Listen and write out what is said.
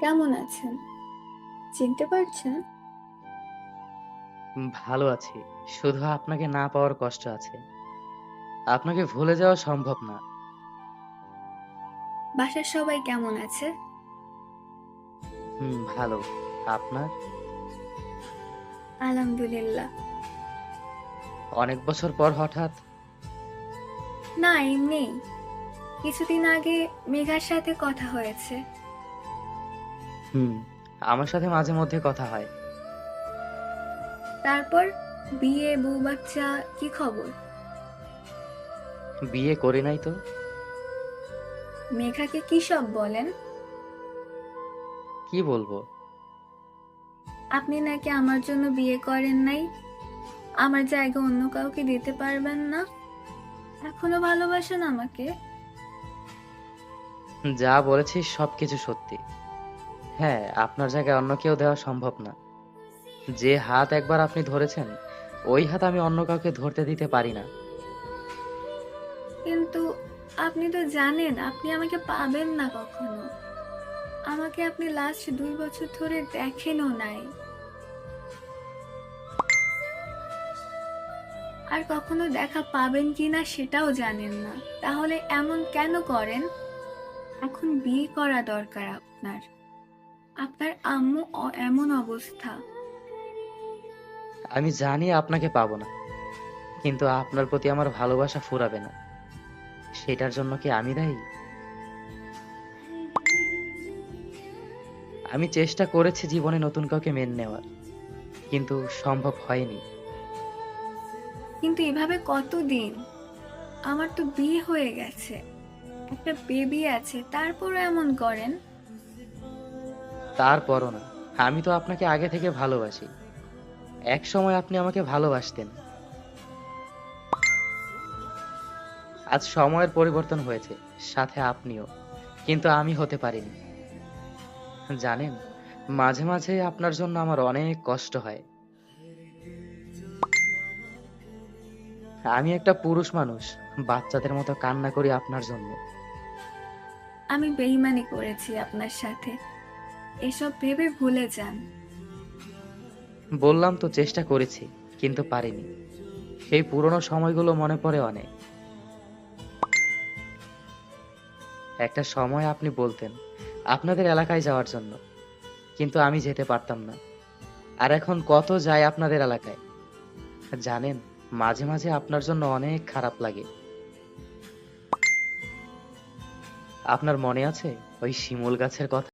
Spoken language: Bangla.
কেমন আছেন? চিনতে পারছেন? ভালো আছি। শুধু আপনাকে না পাওয়ার কষ্ট আছে। আপনাকে ভুলে যাওয়া সম্ভব না। বাসার সবাই কেমন আছে? ভালো। আপনার? আলহামদুলিল্লাহ। অনেক বছর পর হঠাৎ? না, এমনি। কিছুদিন আগে মেঘার সাথে কথা হয়েছে। হুম, আমার সাথে মাঝে মধ্যে কথা হয়। তারপর বিয়ে, বউ বাচ্চা, কি খবর? বিয়ে করি নাই তো। মেঘাকে কি সব বলেন? কি বলবো? আপনি নাকি আমার জন্য বিয়ে করেন নাই, আমার জায়গা অন্য কাউকে দিতে পারবেন না। এখনো ভালোবাসেন আমাকে? যা বলেছি সবকিছু সত্যি। হ্যাঁ, আপনার জায়গায় অন্য কেউ দেওয়া সম্ভব না। যে হাত একবার আপনি ধরেছেন, ওই হাত আমি অন্য কাউকে ধরতে দিতে পারি না। কিন্তু আপনি তো জানেন আপনি আমাকে পাবেন না কখনো। আমাকে আপনি লাস্ট 2 বছর ধরে দেখেনও নাই। আর কখনো দেখা পাবেন কিনা সেটাও জানেন না। তাহলে এমন কেন করেন? এখন বিয়ে করা দরকার আপনার। আপনার আম্মু এমন অবস্থা। আমি জানি আপনাকে পাবো না, কিন্তু আপনার প্রতি আমার ভালোবাসা ফুরাবে না। সেটার জন্য কি আমি দায়ী? আমি চেষ্টা করেছি জীবনে নতুন কাউকে মেনে নেওয়ার, কিন্তু সম্ভব হয়নি। কিন্তু এভাবে কতদিন? আমার তো বিয়ে হয়ে গেছে, একটা বেবি আছে, তারপরও এমন করেন? তারপরও না, আমি তো আপনাকে আগে থেকে ভালোবাসি। এক সময় আপনি আমাকে ভালোবাসতেন। আজ সময়ের পরিবর্তন হয়েছে, সাথে আপনিও, কিন্তু আমি হতে পারিনি। জানেন, মাঝে মাঝে আপনার জন্য আমার অনেক কষ্ট হয়। আমি একটা পুরুষ মানুষ, বাচ্চাদের মতো কান্না করি আপনার জন্য। আমি বেইমানি করেছি আপনার সাথে, এসব ভেবে ভুলে যান। বললাম তো চেষ্টা করেছি, কিন্তু পারিনি। সেই পুরনো সময়গুলো মনে পড়ে অনেক। একটা সময় আপনি বলতেন আপনাদের এলাকায় যাওয়ার জন্য, কিন্তু আমি যেতে পারতাম না। আর এখন কত যায় আপনাদের এলাকায়। জানেন, মাঝে মাঝে আপনার জন্য অনেক খারাপ লাগে। আপনার মনে আছে ওই শিমুল গাছের কথা?